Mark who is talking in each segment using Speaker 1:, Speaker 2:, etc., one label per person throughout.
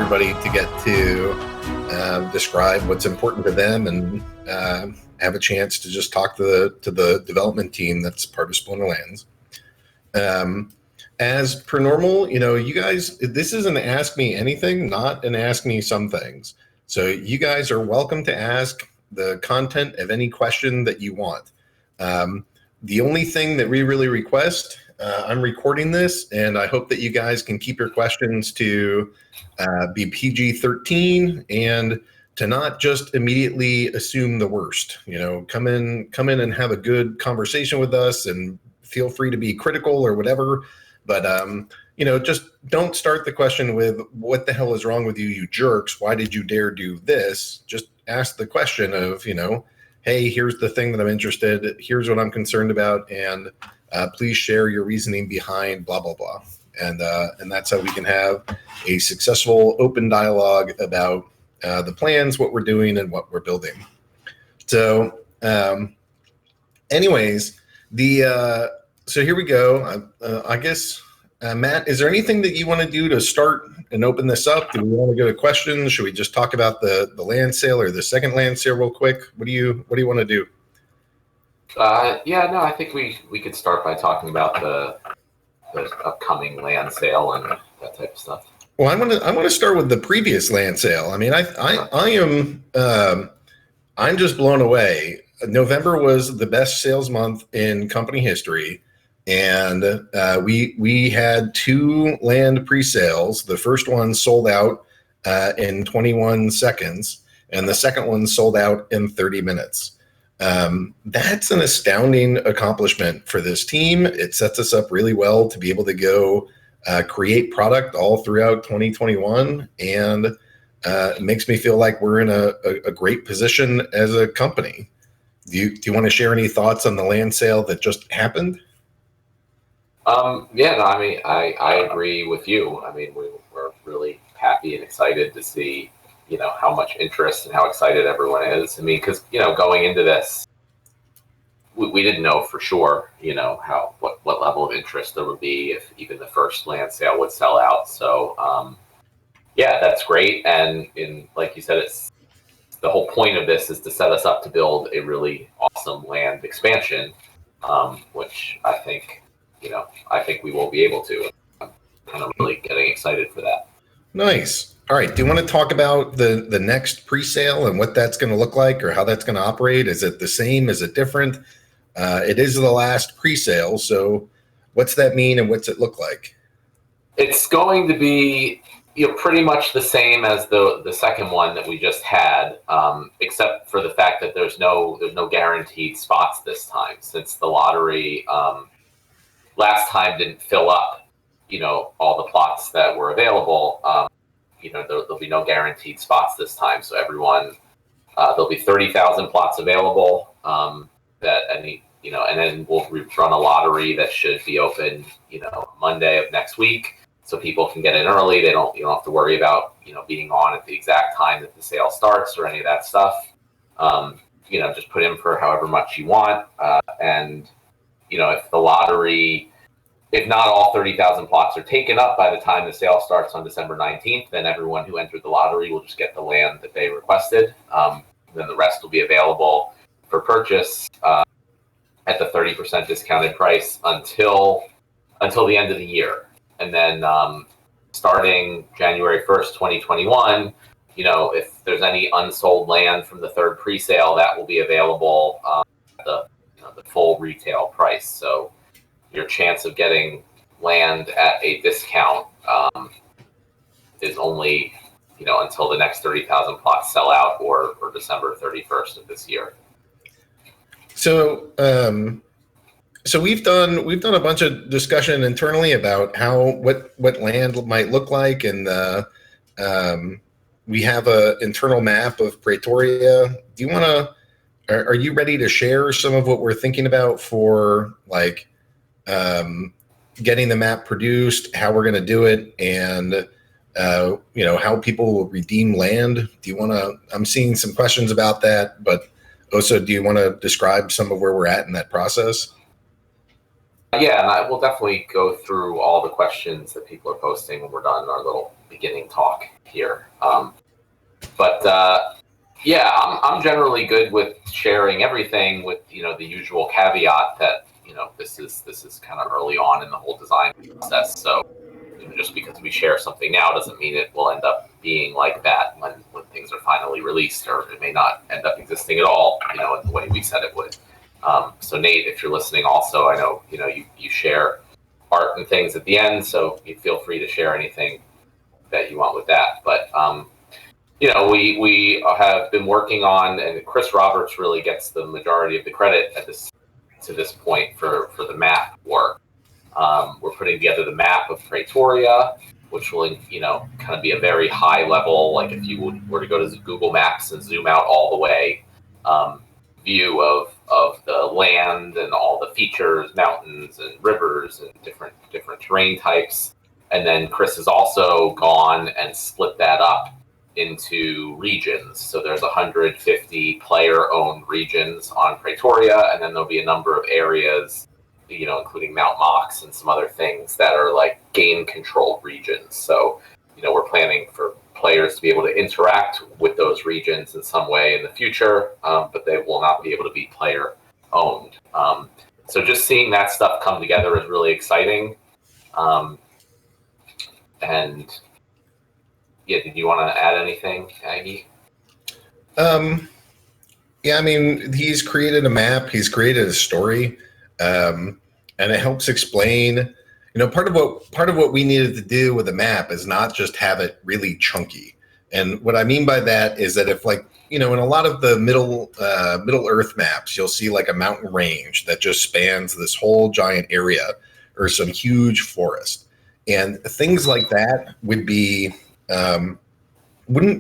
Speaker 1: everybody to get to describe what's important to them and have a chance to just talk to the development team that's part of Splinterlands. As per normal, you guys, this is an Ask Me Anything, not an Ask Me Some Things. So you guys are welcome to ask the content of any question that you want. The only thing that we really request, I'm recording this, and I hope that you guys can keep your questions to be PG-13 and to not just immediately assume the worst. Come in and have a good conversation with us, and feel free to be critical or whatever. But just don't start the question with "What the hell is wrong with you, you jerks? Why did you dare do this?" Just ask the question of, hey, here's the thing that I'm interested. Here's what I'm concerned about, and please share your reasoning behind blah blah blah. And that's how we can have a successful open dialogue about the plans, what we're doing, and what we're building. So, anyways, so here we go. I guess, Matt, is there anything that you want to do to start and open this up? Do we want to go to questions? Should we just talk about the land sale or the second land sale real quick? What do you want to do?
Speaker 2: I think we could start by talking about the upcoming land sale and that type of stuff.
Speaker 1: Well, I want to start with the previous land sale. I mean, I'm just blown away. November was the best sales month in company history, and we had 2 land pre-sales. The first one sold out in 21 seconds, and the second one sold out in 30 minutes. That's an astounding accomplishment for this team. It sets us up really well to be able to go create product all throughout 2021, and it makes me feel like we're in a great position as a company. Do you want to share any thoughts on the land sale that just happened?
Speaker 2: I agree with you. I mean, we're really happy and excited to see, how much interest and how excited everyone is. I mean, because, going into this, we didn't know for sure, what level of interest there would be if even the first land sale would sell out. So, that's great. And like you said, it's the whole point of this is to set us up to build a really awesome land expansion, which I think we will be able to. I'm kind of really getting excited for that.
Speaker 1: Nice. All right. Do you want to talk about the next pre-sale and what that's going to look like, or how that's going to operate? Is it the same? Is it different? It is the last pre-sale. So what's that mean, and what's it look like?
Speaker 2: It's going to be pretty much the same as the second one that we just had, except for the fact that there's no guaranteed spots this time, since the lottery last time didn't fill up all the plots that were available. There'll be no guaranteed spots this time, so everyone, there'll be 30,000 plots available, and then we'll run a lottery that should be open Monday of next week, so people can get in early. You don't have to worry about being on at the exact time that the sale starts or any of that stuff. Just put in for however much you want, and if the lottery, if not all 30,000 plots are taken up by the time the sale starts on December 19th, then everyone who entered the lottery will just get the land that they requested. Then the rest will be available for purchase at the 30% discounted price until the end of the year. And then starting January 1st, 2021, if there's any unsold land from the third pre-sale, that will be available at the full retail price. So your chance of getting land at a discount is only, until the next 30,000 plots sell out, or December 31st of this year.
Speaker 1: So, we've done a bunch of discussion internally about what land might look like, and we have a internal map of Pretoria. Do you want to? Are you ready to share some of what we're thinking about for getting the map produced, how we're going to do it, and how people will redeem land? Do you want to? I'm seeing some questions about that, but also, do you want to describe some of where we're at in that process?
Speaker 2: Yeah, and I will definitely go through all the questions that people are posting when we're done our little beginning talk here. Yeah, I'm generally good with sharing everything with, the usual caveat that, this is kind of early on in the whole design process. So, just because we share something now doesn't mean it will end up being like that when things are finally released, or it may not end up existing at all, in the way we said it would. So Nate, if you're listening also, I know, you share art and things at the end, so you feel free to share anything that you want with that. But, we have been working on, and Chris Roberts really gets the majority of the credit to this point for the map work. We're putting together the map of Pretoria, which will, kind of be a very high level, like if you were to go to Google Maps and zoom out all the way, view of the land and all the features, mountains and rivers and different terrain types. And then Chris has also gone and split that up into regions. So there's 150 player-owned regions on Pretoria, and then there'll be a number of areas, including Mount Mox and some other things that are like game-controlled regions. So, we're planning for players to be able to interact with those regions in some way in the future, but they will not be able to be player-owned. So just seeing that stuff come together is really exciting. And yeah, did you want to add anything, Aggie?
Speaker 1: Yeah, I mean, he's created a map, he's created a story, and it helps explain. Part of what we needed to do with the map is not just have it really chunky. And what I mean by that is that if, like, in a lot of the Middle Earth maps, you'll see like a mountain range that just spans this whole giant area, or some huge forest, and things like that wouldn't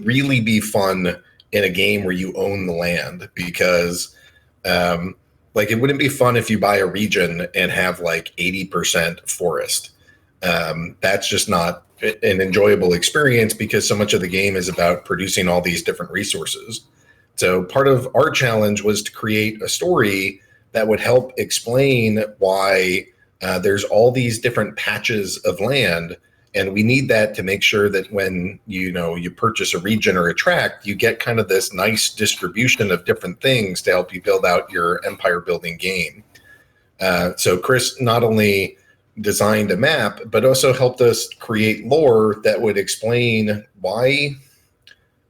Speaker 1: really be fun in a game where you own the land, because like, it wouldn't be fun if you buy a region and have like 80% forest. That's just not an enjoyable experience, because so much of the game is about producing all these different resources. So part of our challenge was to create a story that would help explain why there's all these different patches of land. And we need that to make sure that when you purchase a region or a tract, you get kind of this nice distribution of different things to help you build out your empire building game. So Chris not only designed a map, but also helped us create lore that would explain why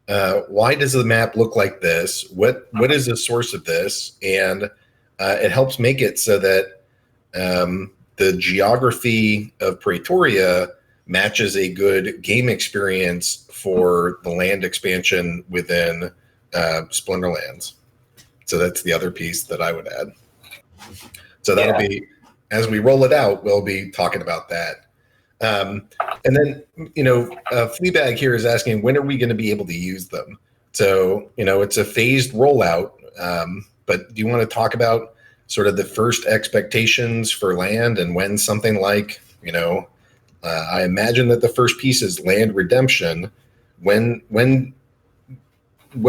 Speaker 1: does the map look like this? What is the source of this? And it helps make it so that the geography of Pretoria matches a good game experience for the land expansion within Splinterlands. So that's the other piece that I would add. So that'll be, as we roll it out, we'll be talking about that. And then, Fleabag here is asking, when are we going to be able to use them? So, it's a phased rollout, but do you want to talk about sort of the first expectations for land, and when something like, I imagine that the first piece is land redemption. What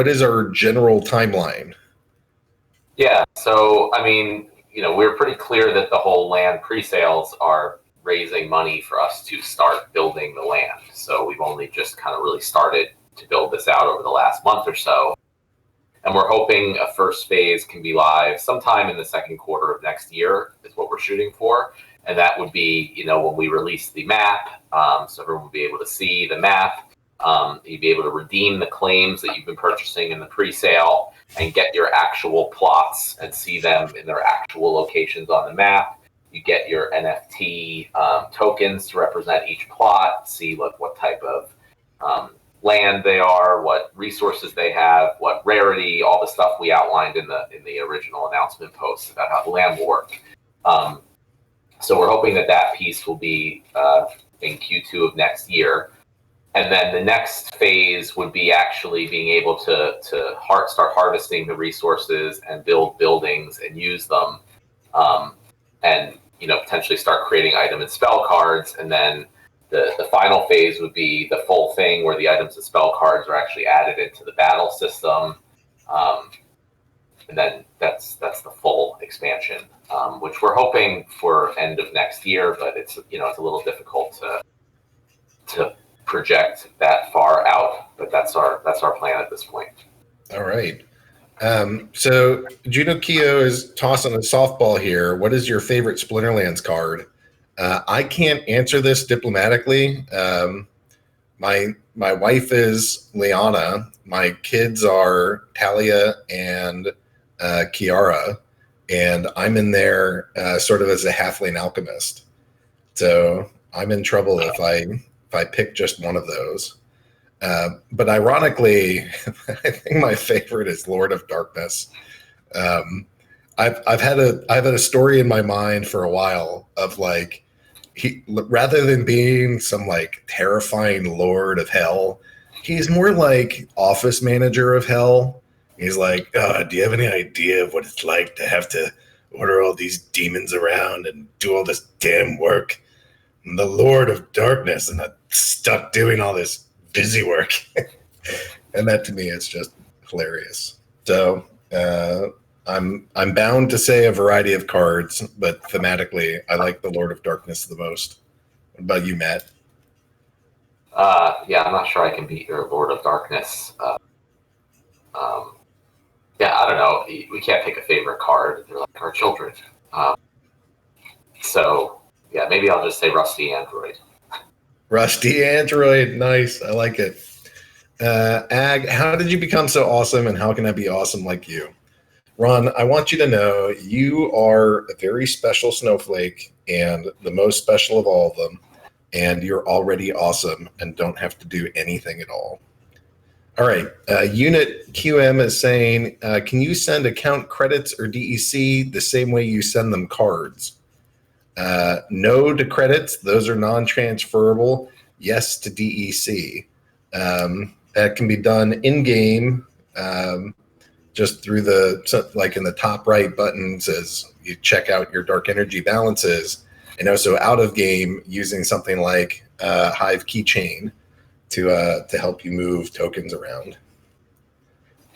Speaker 1: is our general timeline?
Speaker 2: Yeah, so I mean, we're pretty clear that the whole land pre-sales are raising money for us to start building the land. So we've only just kind of really started to build this out over the last month or so. And we're hoping a first phase can be live sometime in the second quarter of next year is what we're shooting for. And that would be, when we release the map, so everyone will be able to see the map. You'd be able to redeem the claims that you've been purchasing in the pre-sale and get your actual plots and see them in their actual locations on the map. You get your NFT tokens to represent each plot, see what type of land they are, what resources they have, what rarity, all the stuff we outlined in the original announcement post about how the land will work. So we're hoping that piece will be in Q2 of next year. And then the next phase would be actually being able to start harvesting the resources and build buildings and use them, and potentially start creating item and spell cards. And then the final phase would be the full thing where the items and spell cards are actually added into the battle system. and then that's the full expansion, which we're hoping for end of next year. But it's it's a little difficult to project that far out. But that's our plan at this point.
Speaker 1: All right. So Juno Kyo is tossing a softball here. What is your favorite Splinterlands card? I can't answer this diplomatically. My wife is Liana. My kids are Talia and Kiara, and I'm in there sort of as a halfling alchemist. So I'm in trouble if I pick just one of those. But ironically, I think my favorite is Lord of Darkness. I've had a story in my mind for a while of like, he, rather than being some like terrifying lord of hell, he's more like office manager of hell. He's like, do you have any idea of what it's like to have to order all these demons around and do all this damn work? I'm the Lord of Darkness, and I'm stuck doing all this busy work. And that to me is just hilarious. So I'm bound to say a variety of cards, but thematically, I like the Lord of Darkness the most. What about you, Matt?
Speaker 2: Yeah, I'm not sure I can beat your Lord of Darkness. Yeah, I don't know. We can't pick a favorite card. They're like our children. So, yeah, maybe I'll just say Rusty Android.
Speaker 1: Rusty Android. Nice. I like it. Ag, how did you become so awesome, and how can I be awesome like you? Ron, I want you to know you are a very special snowflake and the most special of all of them, and you're already awesome and don't have to do anything at all. All right. Unit QM is saying, can you send account credits or DEC the same way you send them cards? No to credits. Those are non-transferable. Yes to DEC. That can be done in-game, just through like in the top right button says you check out your dark energy balances, and also out of game using something like HIVE keychain to help you move tokens around.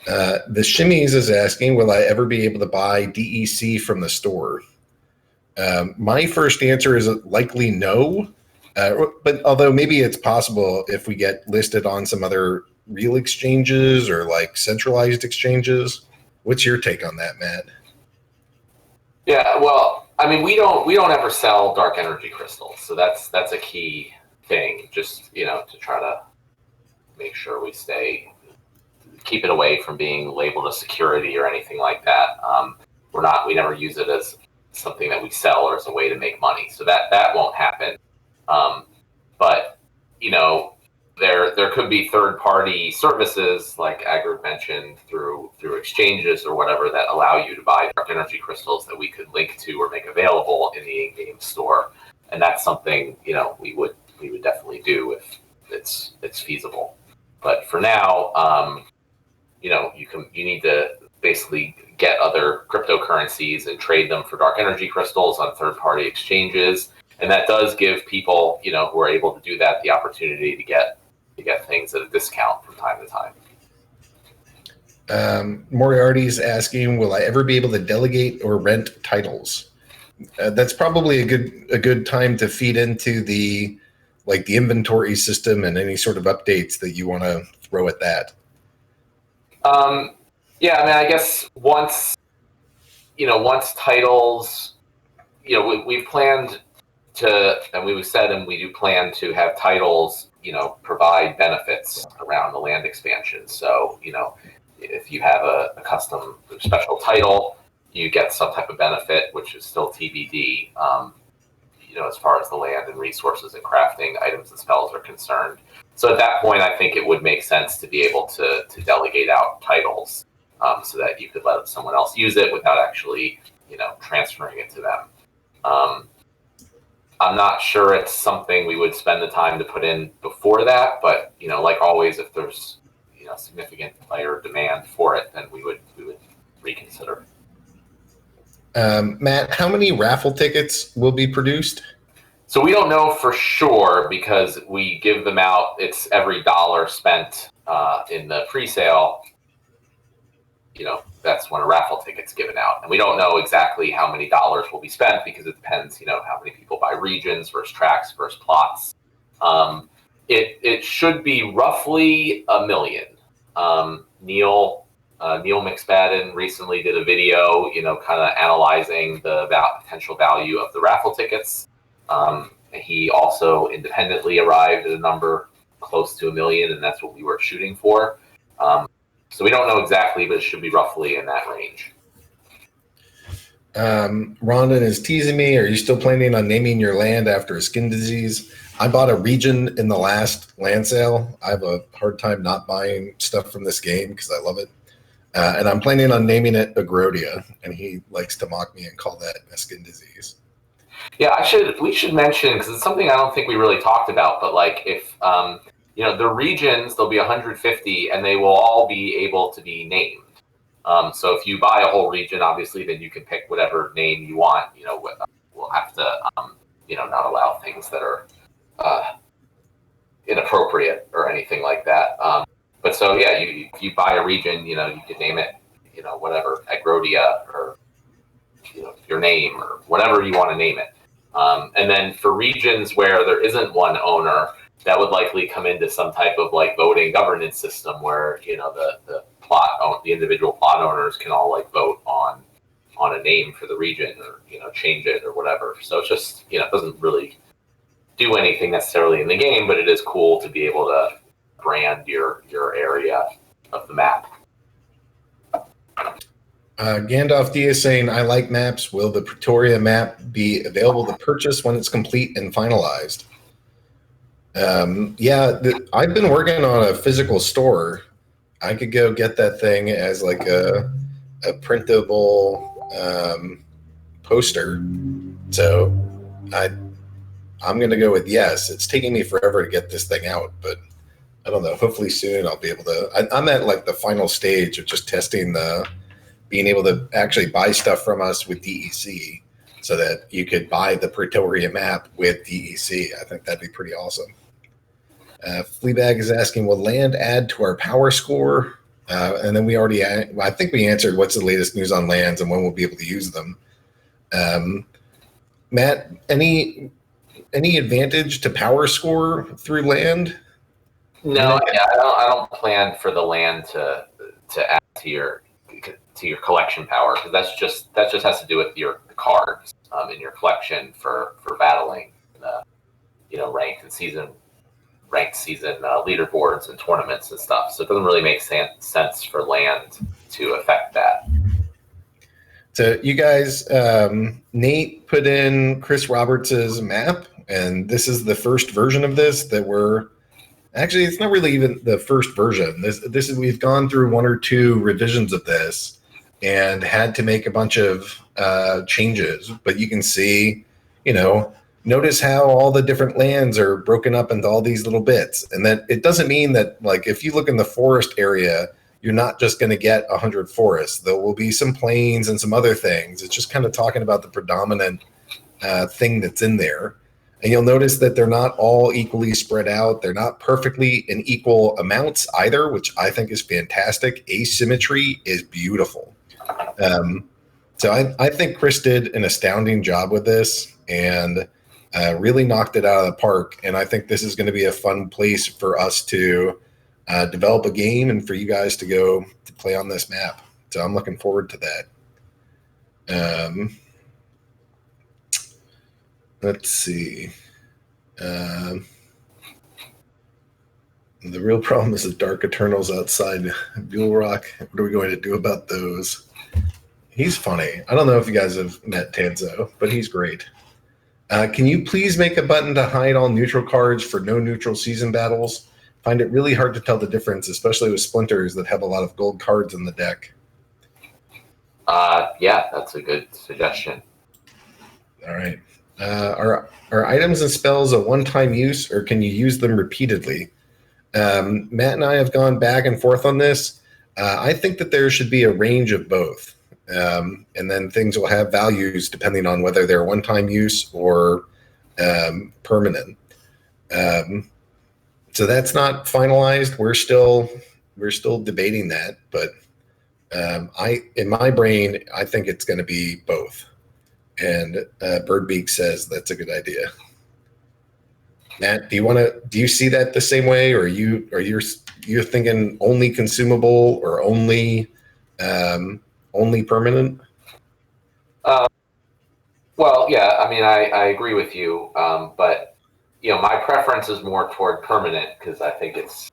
Speaker 1: The Shimmies is asking, will I ever be able to buy DEC from the store? My first answer is likely no, but although maybe it's possible if we get listed on some other real exchanges or like centralized exchanges. What's your take on that, Matt?
Speaker 2: Yeah, well, I mean, we don't ever sell dark energy crystals, so that's a key thing. Just to try to make sure we keep it away from being labeled as security or anything like that. We never use it as something that we sell or as a way to make money, so that won't happen. But there could be third-party services like aggroed mentioned through exchanges or whatever that allow you to buy dark energy crystals that we could link to or make available in the in-game store, and that's something we would definitely do if it's feasible. But for now, you need to basically get other cryptocurrencies and trade them for dark energy crystals on third-party exchanges, and that does give people who are able to do that the opportunity to get things at a discount from time to time.
Speaker 1: Moriarty's asking, will I ever be able to delegate or rent titles? That's probably a good time to feed into the inventory system and any sort of updates that you want to throw at that.
Speaker 2: Yeah, I mean, I guess once titles, we've planned to, and we've said, and we do plan to have titles, provide benefits around the land expansion. So, if you have a custom special title, you get some type of benefit, which is still TBD, as far as the land and resources and crafting items and spells are concerned. So at that point, I think it would make sense to be able to delegate out titles so that you could let someone else use it without actually, transferring it to them. I'm not sure it's something we would spend the time to put in before that, but like always, if there's significant player demand for it, then we would reconsider.
Speaker 1: Matt, how many raffle tickets will be produced?
Speaker 2: So we don't know for sure because we give them out. It's every dollar spent in the pre-sale. that's when a raffle ticket's given out. And we don't know exactly how many dollars will be spent because it depends, how many people buy regions versus tracks versus plots. It should be roughly $1 million. Neil McSpadden recently did a video, kind of analyzing the potential value of the raffle tickets. He also independently arrived at a number close to $1 million, and that's what we were shooting for. So we don't know exactly, but it should be roughly in that range.
Speaker 1: Rondon is teasing me. Are you still planning on naming your land after a skin disease? I bought a region in the last land sale. I have a hard time not buying stuff from this game because I love it. And I'm planning on naming it Agrodia, and he likes to mock me and call that a skin disease.
Speaker 2: Yeah, we should mention, because it's something I don't think we really talked about, but like if the regions, there'll be 150, and they will all be able to be named. So if you buy a whole region, obviously, then you can pick whatever name you want. We'll have to, not allow things that are inappropriate or anything like that. But so yeah, if you buy a region, you could name it, whatever, Agrodia, or your name, or whatever you want to name it. And then for regions where there isn't one owner, that would likely come into some type of like voting governance system where the individual plot owners can all like vote on a name for the region, or change it or whatever. So it's just it doesn't really do anything necessarily in the game, but it is cool to be able to brand your area of the map.
Speaker 1: Gandalf D is saying, I like maps. Will the Pretoria map be available to purchase when it's complete and finalized? I've been working on a physical store. I could go get that thing as like a printable poster. So I'm going to go with yes. It's taking me forever to get this thing out, but I don't know. Hopefully soon I'll be able to. I'm at like the final stage of just testing being able to actually buy stuff from us with DEC, so that you could buy the Pretoria map with DEC. I think that'd be pretty awesome. Fleabag is asking, will land add to our power score? And then I think we answered what's the latest news on lands and when we'll be able to use them. Matt, any advantage to power score through land?
Speaker 2: No, I don't plan for the land to add to your collection power, because that just has to do with your cards in your collection for battling ranked season leaderboards and tournaments and stuff. So it doesn't really make sense for land to affect that.
Speaker 1: So you guys, Nate put in Chris Roberts' map, and this is the first version of this that actually, it's not really even the first version. This is, we've gone through one or two revisions of this and had to make a bunch of changes. But you can see, notice how all the different lands are broken up into all these little bits. And that it doesn't mean that, like, if you look in the forest area, you're not just going to get 100 forests. There will be some plains and some other things. It's just kind of talking about the predominant thing that's in there. And you'll notice that they're not all equally spread out. They're not perfectly in equal amounts either, which I think is fantastic. Asymmetry is beautiful. So I think Chris did an astounding job with this and really knocked it out of the park. And I think this is going to be a fun place for us to develop a game and for you guys to go to play on this map. So I'm looking forward to that. Let's see. The real problem is the Dark Eternals outside Buell Rock. What are we going to do about those? He's funny. I don't know if you guys have met Tanzo, but he's great. Can you please make a button to hide all neutral cards for no neutral season battles? Find it really hard to tell the difference, especially with splinters that have a lot of gold cards in the deck.
Speaker 2: Yeah, that's a good suggestion.
Speaker 1: All right. Are items and spells a one-time use, or can you use them repeatedly? Matt and I have gone back and forth on this. I think that there should be a range of both. And then things will have values depending on whether they're one-time use or permanent. So that's not finalized. We're still debating that, but In my brain, I think it's going to be both. And Birdbeak says that's a good idea. Matt, do you see that the same way, or you're thinking only consumable or only permanent?
Speaker 2: Well, yeah, I mean, I agree with you, but my preference is more toward permanent because I think it's,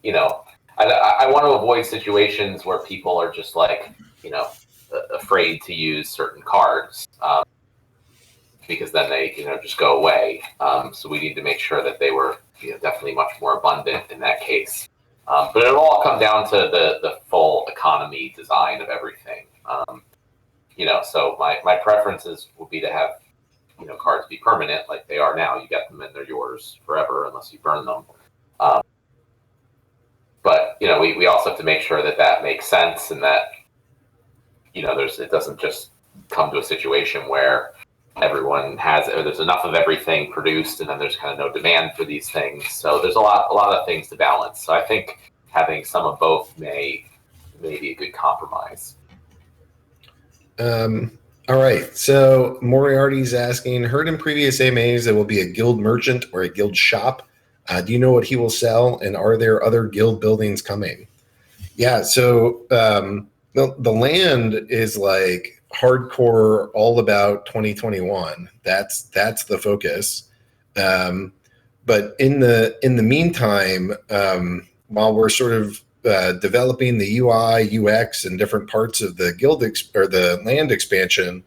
Speaker 2: I want to avoid situations where people are just like, afraid to use certain cards because then they, just go away. So we need to make sure that they were, definitely much more abundant in that case. But it'll all come down to the full economy design of everything. So my preferences would be to have, cards be permanent like they are now. You get them and they're yours forever unless you burn them. But we also have to make sure that makes sense and that, it doesn't just come to a situation where everyone has, or there's enough of everything produced and then there's kind of no demand for these things. So there's a lot of things to balance. So I think having some of both may be a good compromise.
Speaker 1: All right. So Moriarty's asking, heard in previous AMAs there will be a guild merchant or a guild shop. Do you know what he will sell? And are there other guild buildings coming? Yeah. So the land is like hardcore, all about 2021. That's the focus. But in the meantime, while we're sort of developing the UI, UX, and different parts of the guild or the land expansion,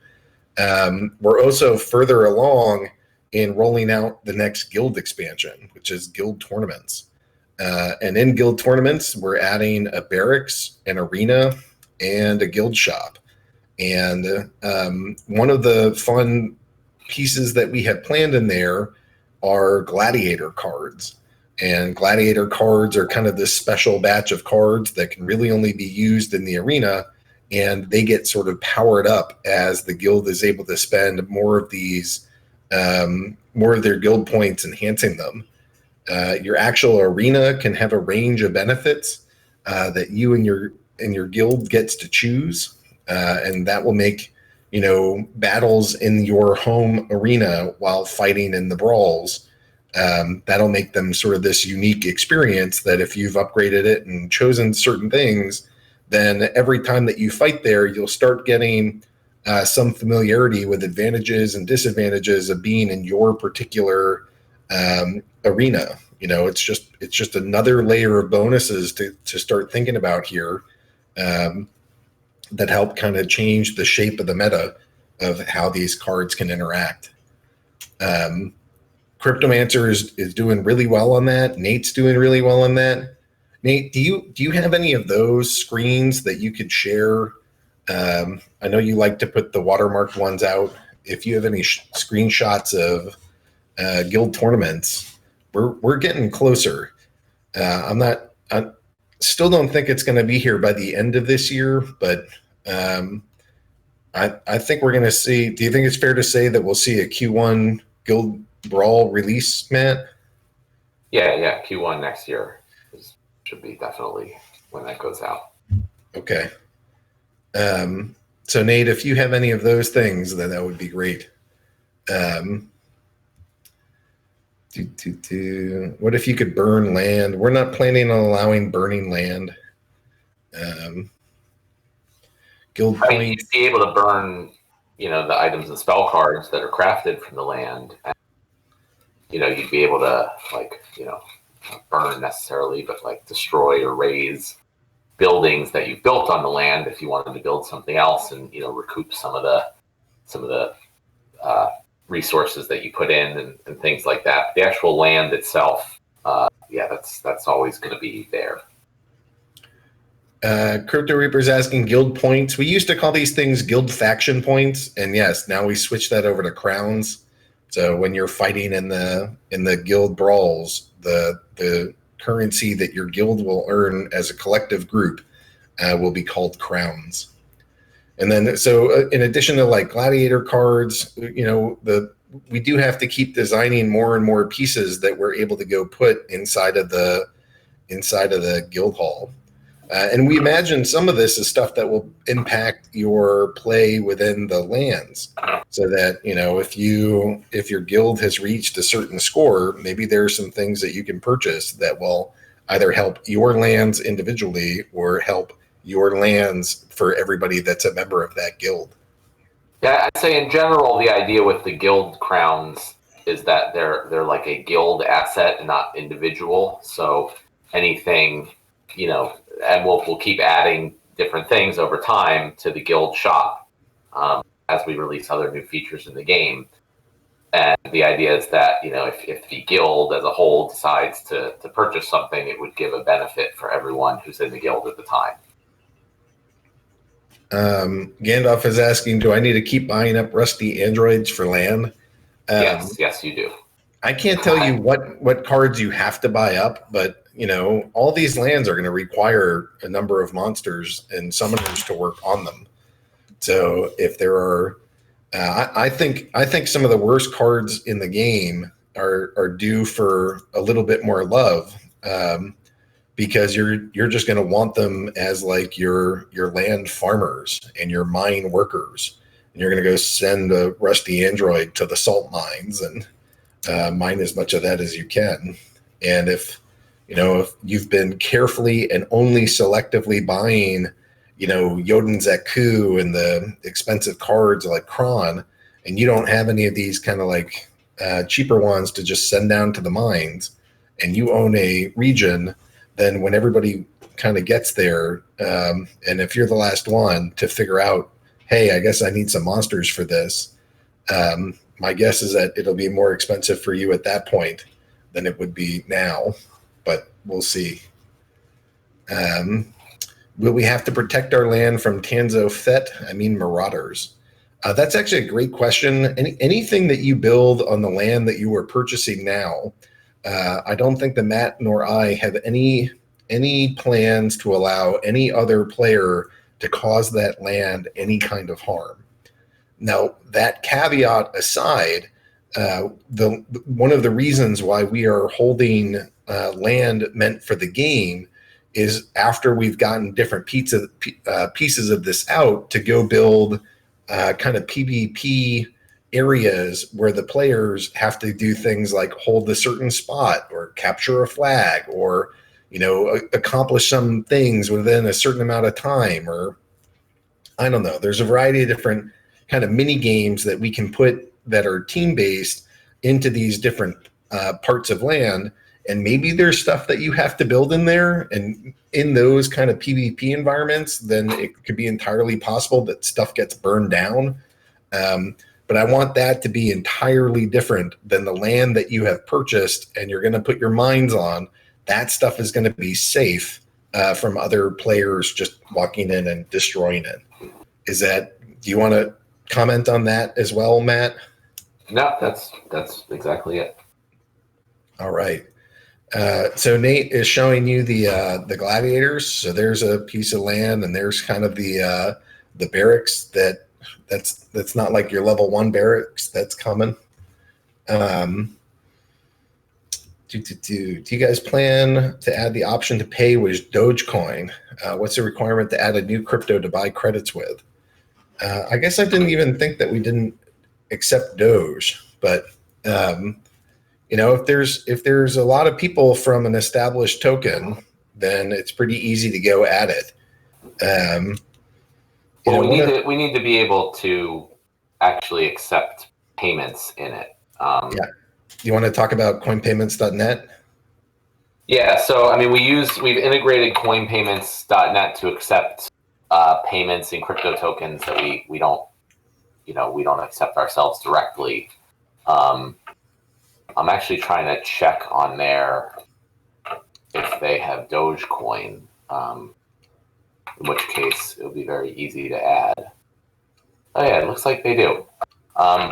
Speaker 1: we're also further along in rolling out the next guild expansion, which is guild tournaments. And in guild tournaments, we're adding a barracks, an arena, and a guild shop. And one of the fun pieces that we have planned in there are gladiator cards. And gladiator cards are kind of this special batch of cards that can really only be used in the arena, and they get sort of powered up as the guild is able to spend more of these, more of their guild points enhancing them. Your actual arena can have a range of benefits that you and your guild gets to choose, and that will make battles in your home arena while fighting in the brawls. That'll make them sort of this unique experience that if you've upgraded it and chosen certain things, then every time that you fight there, you'll start getting some familiarity with advantages and disadvantages of being in your particular arena. It's just another layer of bonuses to start thinking about here that help kind of change the shape of the meta of how these cards can interact. Cryptomancer is doing really well on that. Nate's doing really well on that. Nate, do you have any of those screens that you could share? I know you like to put the watermarked ones out. If you have any screenshots of guild tournaments, we're getting closer. I still don't think it's going to be here by the end of this year, but I think we're going to see. Do you think it's fair to say that we'll see a Q1 guild brawl release, Matt?
Speaker 2: Yeah, Q1 next year should be definitely when that goes out. Okay.
Speaker 1: So Nate, if you have any of those things, then that would be great. What if you could burn land? We're not planning on allowing burning land. Guild
Speaker 2: I mean, you'd be able to burn, the items and spell cards that are crafted from the land. And, you'd be able to not burn necessarily, but destroy or raise buildings that you've built on the land if you wanted to build something else and recoup some of the resources that you put in and things like that. The actual land itself, that's always going to be there.
Speaker 1: Crypto Reaper's asking guild points. We used to call these things guild faction points, and yes, now we switched that over to crowns. So when you're fighting in the guild brawls, the currency that your guild will earn as a collective group will be called crowns. And then, so in addition to gladiator cards, we do have to keep designing more and more pieces that we're able to go put inside of the guild hall. And we imagine some of this is stuff that will impact your play within the lands, so that, you know, if your guild has reached a certain score, maybe there are some things that you can purchase that will either help your lands individually or help your lands for everybody that's a member of that guild.
Speaker 2: Yeah, I'd say in general, the idea with the guild crowns is that they're like a guild asset and not individual. So anything, you know, and we'll keep adding different things over time to the guild shop as we release other new features in the game. And the idea is that, you know, if the guild as a whole decides to purchase something, it would give a benefit for everyone who's in the guild at the time.
Speaker 1: Gandalf is asking, do I need to keep buying up rusty androids for land?
Speaker 2: Yes, you do.
Speaker 1: I can't tell you what cards you have to buy up, but, you know, all these lands are going to require a number of monsters and summoners to work on them. So if there are, I think some of the worst cards in the game are due for a little bit more love, because you're just going to want them as like your land farmers and your mine workers, and you're going to go send a rusty android to the salt mines and mine as much of that as you can. And if you've been carefully and only selectively buying, you know, Jodin Zaku and the expensive cards like Kron, and you don't have any of these kind of like cheaper ones to just send down to the mines, and you own a region, then when everybody kind of gets there, and if you're the last one to figure out, hey, I guess I need some monsters for this, my guess is that it'll be more expensive for you at that point than it would be now, but we'll see. Will we have to protect our land from Tanzo Fett? I mean, marauders. That's actually a great question. Anything that you build on the land that you are purchasing now, I don't think that Matt nor I have any plans to allow any other player to cause that land any kind of harm. Now, that caveat aside, one of the reasons why we are holding land meant for the game is after we've gotten different pieces of this out to go build kind of PvP areas where the players have to do things like hold a certain spot or capture a flag or, you know, accomplish some things within a certain amount of time, or I don't know. There's a variety of different kind of mini games that we can put that are team based into these different parts of land. And maybe there's stuff that you have to build in there, and in those kind of PvP environments, then it could be entirely possible that stuff gets burned down. But I want that to be entirely different than the land that you have purchased and you're going to put your mines on. That stuff is going to be safe from other players just walking in and destroying it. Do you want to comment on that as well, Matt?
Speaker 2: No, that's exactly it.
Speaker 1: All right. So Nate is showing you the gladiators. So there's a piece of land, and there's kind of the barracks that's not like your level 1 barracks that's coming. Do you guys plan to add the option to pay with Dogecoin? What's the requirement to add a new crypto to buy credits with? I guess I didn't even think that we didn't accept Doge, but you know, if there's a lot of people from an established token, then it's pretty easy to go at it.
Speaker 2: We need to be able to actually accept payments in it.
Speaker 1: Yeah. You want to talk about coinpayments.net?
Speaker 2: Yeah. So I mean, we've integrated coinpayments.net to accept payments in crypto tokens that we don't accept ourselves directly. I'm actually trying to check on there if they have Dogecoin, in which case it would be very easy to add. Oh yeah, it looks like they do.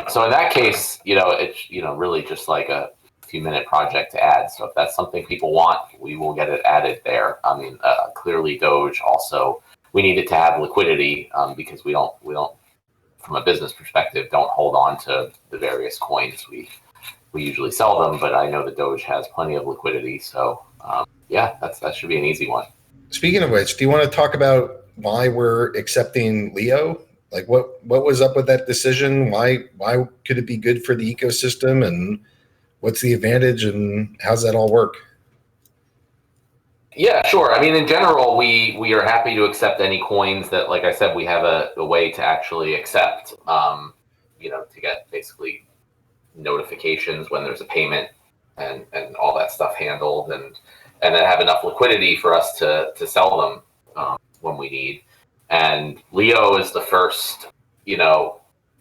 Speaker 2: So in that case, you know, it's, you know, really just like a few-minute project to add. So if that's something people want, we will get it added there. I mean, clearly Doge also, we need it to have liquidity because we don't, from a business perspective, don't hold on to the various coins. We usually sell them, but I know that Doge has plenty of liquidity. So yeah, that should be an easy one.
Speaker 1: speaking of which, do you want to talk about why we're accepting Leo? Like what was up with that decision? Why could it be good for the ecosystem, and what's the advantage, and how's that all work?
Speaker 2: Yeah, sure. I mean, in general, we are happy to accept any coins that, like I said, we have a way to actually accept, to get basically notifications when there's a payment and all that stuff handled, and then have enough liquidity for us to sell them when we need. And Leo is the first,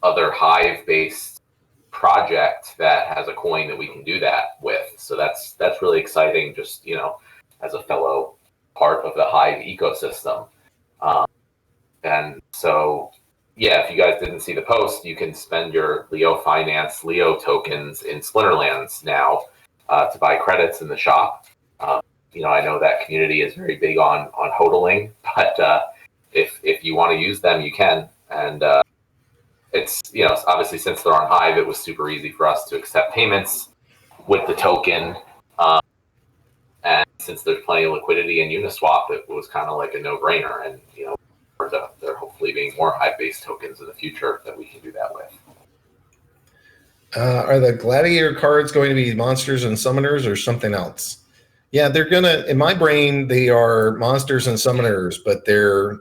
Speaker 2: other Hive-based project that has a coin that we can do that with. So that's really exciting, just, as a fellow part of the Hive ecosystem. And so, yeah, if you guys didn't see the post, you can spend your Leo Finance Leo tokens in Splinterlands now to buy credits in the shop. I know that community is very big on hodling, but if you want to use them, you can. And it's, obviously since they're on Hive, it was super easy for us to accept payments with the token. And since there's plenty of liquidity in Uniswap, it was kind of like a no-brainer. And, there hopefully being more Hive-based tokens in the future that we can do that with.
Speaker 1: Are the gladiator cards going to be monsters and summoners or something else? Yeah, they're gonna. In my brain, they are monsters and summoners, but they're.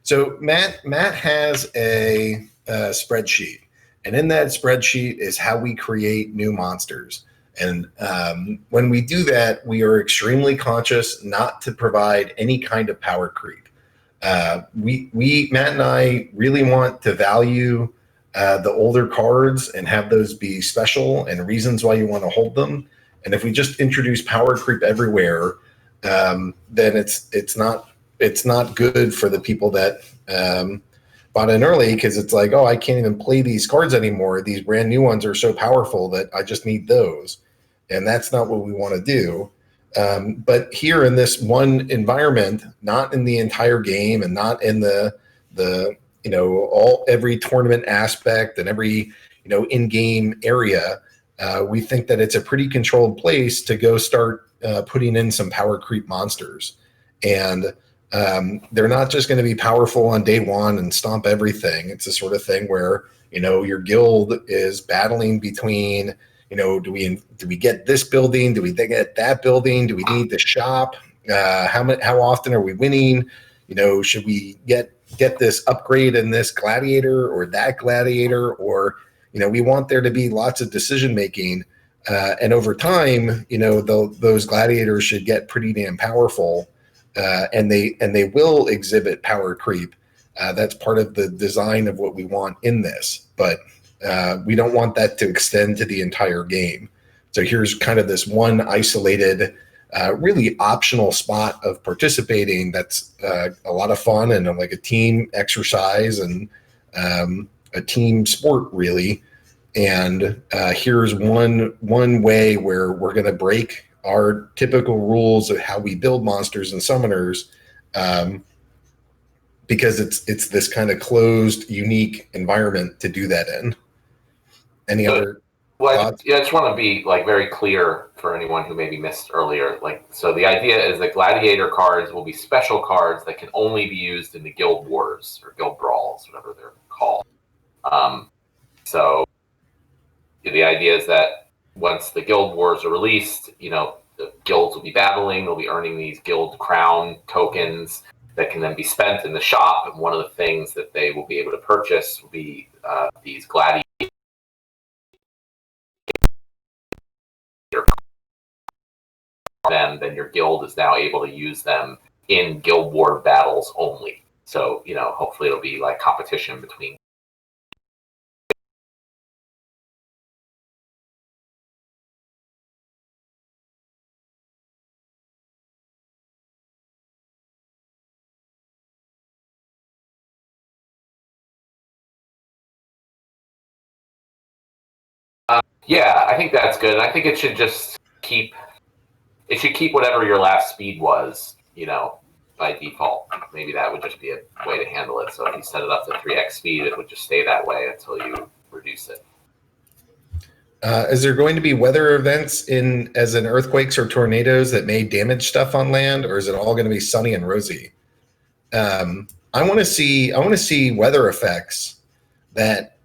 Speaker 1: So Matt has a spreadsheet, and in that spreadsheet is how we create new monsters. And when we do that, we are extremely conscious not to provide any kind of power creep. Matt and I really want to value the older cards and have those be special and reasons why you want to hold them. And if we just introduce power creep everywhere, then it's not good for the people that bought in early, because it's like, oh, I can't even play these cards anymore. These brand new ones are so powerful that I just need those. And that's not what we want to do. But here in this one environment, not in the entire game and not in the every tournament aspect and every in-game area, we think that it's a pretty controlled place to go start putting in some power creep monsters. And they're not just going to be powerful on day one and stomp everything. It's the sort of thing where your guild is battling between, do we get this building? Do we get that building? Do we need the shop? How often are we winning? Should we get this upgrade in this gladiator or that gladiator? Or, we want there to be lots of decision making. And over time, those gladiators should get pretty damn powerful. And they will exhibit power creep. That's part of the design of what we want in this. But we don't want that to extend to the entire game. So here's kind of this one isolated, really optional spot of participating that's a lot of fun and like a team exercise and a team sport, really. And here's one way where we're going to break our typical rules of how we build monsters and summoners, because it's this kind of closed, unique environment to do that in. Any other thoughts?
Speaker 2: I just want to be very clear for anyone who maybe missed earlier. So the idea is that gladiator cards will be special cards that can only be used in the guild wars or guild brawls, whatever they're called. So the idea is that once the guild wars are released, the guilds will be battling, they'll be earning these guild crown tokens that can then be spent in the shop. And one of the things that they will be able to purchase will be these gladiator them, then your guild is now able to use them in guild war battles only. So, hopefully it'll be like competition between. Yeah, I think that's good. I think it should just keep whatever your last speed was, by default. Maybe that would just be a way to handle it. So if you set it up to 3x speed, it would just stay that way until you reduce it.
Speaker 1: Is there going to be weather events as in earthquakes or tornadoes that may damage stuff on land, or is it all going to be sunny and rosy? I want to see weather effects that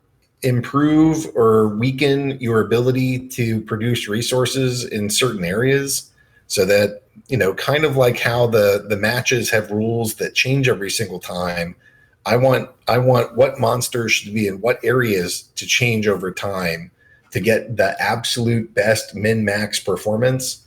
Speaker 1: improve or weaken your ability to produce resources in certain areas, so that, kind of like how the matches have rules that change every single time. I want what monsters should be in what areas to change over time to get the absolute best min-max performance.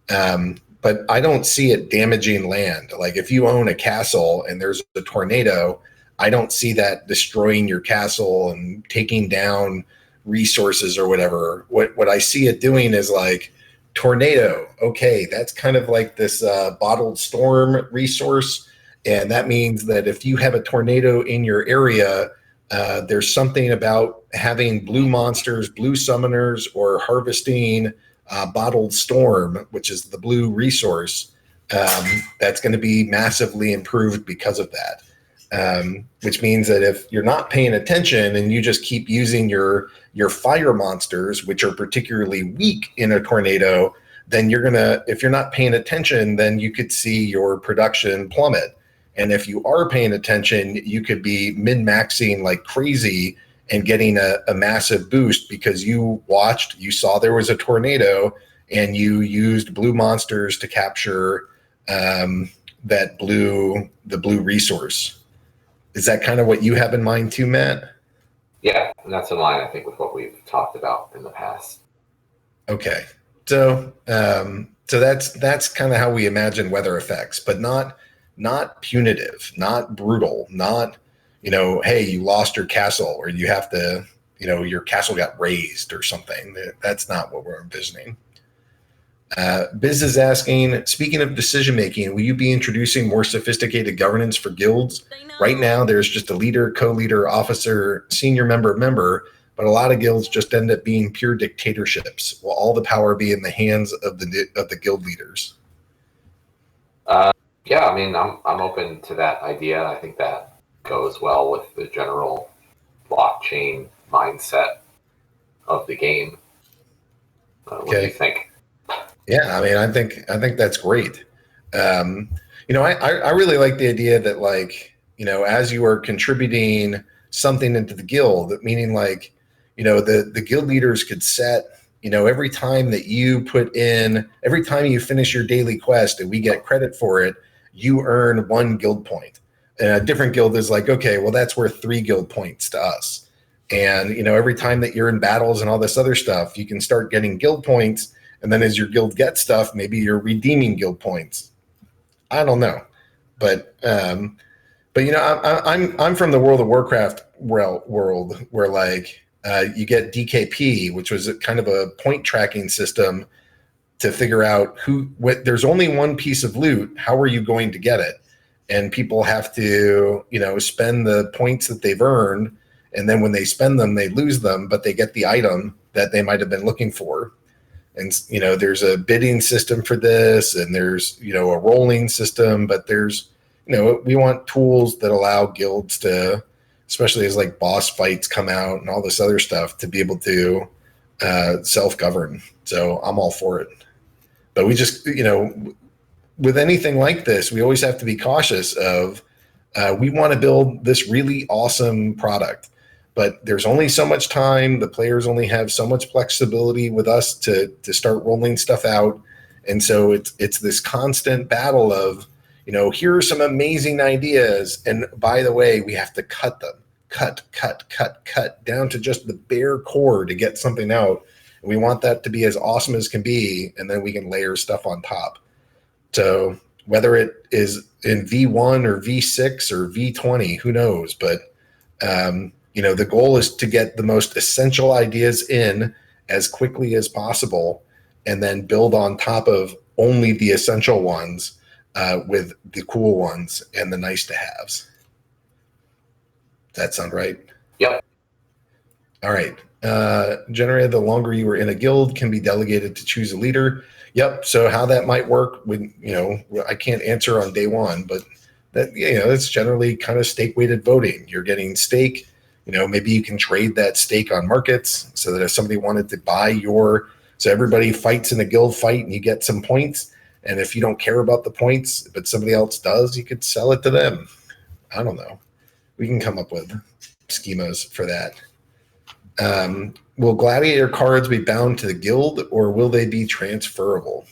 Speaker 1: But I don't see it damaging land. Like if you own a castle and there's a tornado, I don't see that destroying your castle and taking down resources or whatever. What I see it doing is like, tornado, okay, that's kind of like this bottled storm resource. And that means that if you have a tornado in your area, there's something about having blue monsters, blue summoners, or harvesting bottled storm, which is the blue resource, that's going to be massively improved because of that. Which means that if you're not paying attention and you just keep using your fire monsters, which are particularly weak in a tornado, then if you're not paying attention, then you could see your production plummet. And if you are paying attention, you could be min-maxing like crazy and getting a massive boost because you saw there was a tornado and you used blue monsters to capture the blue resource. Is that kind of what you have in mind too, Matt?
Speaker 2: Yeah, and that's in line, I think, with what we've talked about in the past.
Speaker 1: Okay, so that's kind of how we imagine weather effects, but not punitive, not brutal, not hey, you lost your castle or you have to, your castle got razed or something. That's not what we're envisioning. Biz is asking, speaking of decision making, will you be introducing more sophisticated governance for guilds? Right now, there's just a leader, co-leader, officer, senior member, but a lot of guilds just end up being pure dictatorships. Will all the power be in the hands of the guild leaders?
Speaker 2: Yeah, I mean, I'm open to that idea. I think that goes well with the general blockchain mindset of the game. What do you think?
Speaker 1: Yeah, I mean, I think that's great. I really like the idea that, like, as you are contributing something into the guild, meaning like, the guild leaders could set, every time you finish your daily quest and we get credit for it, you earn 1 guild point. And a different guild is like, okay, well, that's worth 3 guild points to us. And, every time that you're in battles and all this other stuff, you can start getting guild points. And then as your guild gets stuff, maybe you're redeeming guild points. I don't know. But I'm from the World of Warcraft world where like you get DKP, which was kind of a point tracking system to figure out there's only one piece of loot. How are you going to get it? And people have to, spend the points that they've earned. And then when they spend them, they lose them, but they get the item that they might have been looking for. And, there's a bidding system for this, and there's, a rolling system, but there's, we want tools that allow guilds to, especially as like boss fights come out and all this other stuff, to be able to self-govern. So I'm all for it. But we just, with anything like this, we always have to be cautious of, we want to build this really awesome product. But there's only so much time. The players only have so much flexibility with us to start rolling stuff out. And so it's this constant battle of, here are some amazing ideas. And by the way, we have to cut them, cut down to just the bare core to get something out. And we want that to be as awesome as can be. And then we can layer stuff on top. So whether it is in V1 or V6 or V20, who knows? But, the goal is to get the most essential ideas in as quickly as possible and then build on top of only the essential ones with the cool ones and the nice to haves. Does that sound right?
Speaker 2: Yep.
Speaker 1: All right. Generated, the longer you were in a guild can be delegated to choose a leader. Yep. So how that might work with, I can't answer on day one, but that, that's generally kind of stake weighted voting. You're getting stake. maybe you can trade that stake on markets so that if somebody wanted to buy so everybody fights in a guild fight and you get some points. And if you don't care about the points, but somebody else does, you could sell it to them. I don't know. We can come up with schemas for that. Will gladiator cards be bound to the guild or will they be transferable?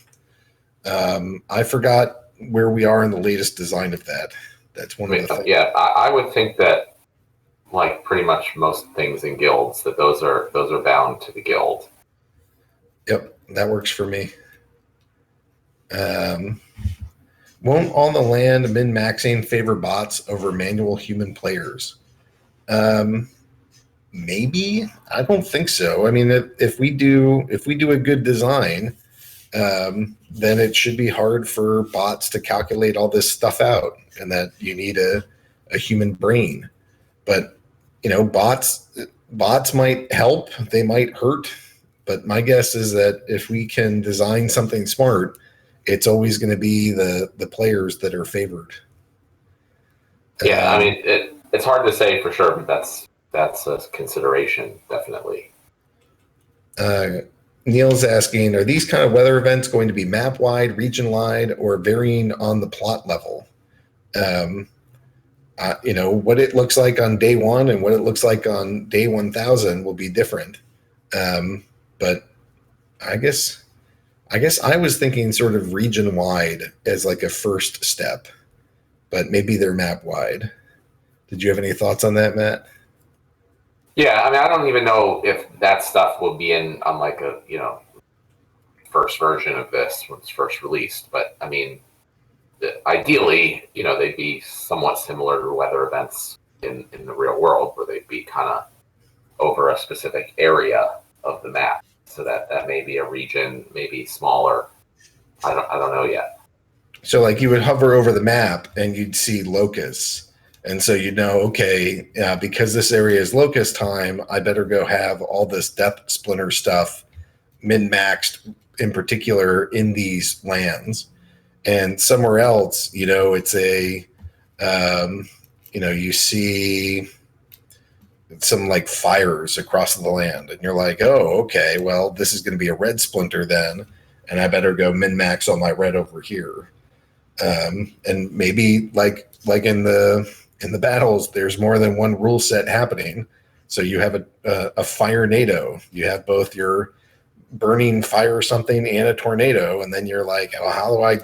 Speaker 1: I forgot where we are in the latest design of that. That's one of the things.
Speaker 2: Yeah, I would think that, like pretty much most things in guilds, that those are bound to the guild.
Speaker 1: Yep, that works for me. Won't on the land min-maxing favor bots over manual human players? Maybe. I don't think so. I mean, if we do a good design, then it should be hard for bots to calculate all this stuff out, and that you need a human brain. But bots might help, they might hurt. But my guess is that if we can design something smart, it's always going to be the players that are favored.
Speaker 2: Yeah, I mean, it's hard to say for sure, but that's a consideration, definitely.
Speaker 1: Neil's asking, are these kind of weather events going to be map-wide, region-wide, or varying on the plot level? What it looks like on day one and what it looks like on day 1000 will be different. But I guess I was thinking sort of region-wide as like a first step, but maybe they're map-wide. Did you have any thoughts on that, Matt?
Speaker 2: Yeah, I mean, I don't even know if that stuff will be on like a, first version of this when it's first released. But I mean, ideally, they'd be somewhat similar to weather events in the real world, where they'd be kind of over a specific area of the map. So that may be a region, maybe smaller. I don't know yet.
Speaker 1: So like you would hover over the map and you'd see locusts. And so okay, because this area is locust time, I better go have all this death splinter stuff min-maxed in particular in these lands. And somewhere else, it's you see some like fires across the land and you're like, oh, okay, well, this is going to be a red splinter then. And I better go min-max all my red over here. And maybe like in the battles, there's more than one rule set happening. So you have a fire NATO. You have both your burning fire something and a tornado. And then you're like, oh, how do I